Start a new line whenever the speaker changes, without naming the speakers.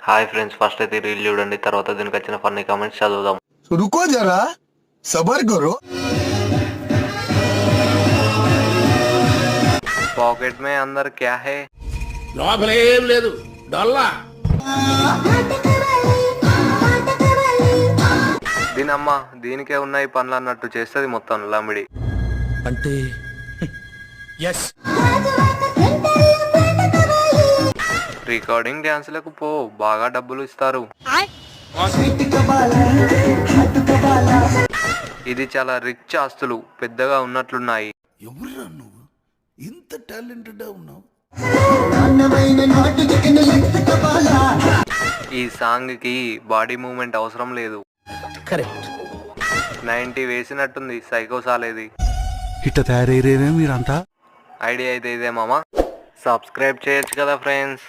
Hi friends, first అయితే reel చూడండి, తర్వాత దీనికి వచ్చిన ఫన్నీ కామెంట్స్ చదువుదాం.
रुको जरा सबर करो.
పాకెట్ మే అందర్ క్యా హై?
లోపలేం లేదు డొల్లా.
దీనమ్మ దీనికే ఉన్నాయి పనులు అన్నట్టు చేస్తుంది మొత్తం లమిడి.
అంటే ఎస్
రికార్డింగ్ డ్యాన్స్లకు పో, బాగా డబ్బులు ఇస్తారు. ఇది చాలా రిచ్ ఆస్తులు, పెద్దగా ఉన్నట్లున్నాయి.
ఎవరురా నువ్వు ఇంత టాలెంటెడ్ ఉన్నావు?
ఈ సాంగ్ కి బాడీ మూవ్మెంట్ అవసరం లేదు.
కరెక్ట్.
90 వేసినట్టుంది సైకో సాలేది.
ఇట్ట తయారయ్యేదే మీరంతా.
ఐడియా అయితే ఇదే మామ. సబ్స్క్రైబ్ చేయొచ్చు కదా ఫ్రెండ్స్.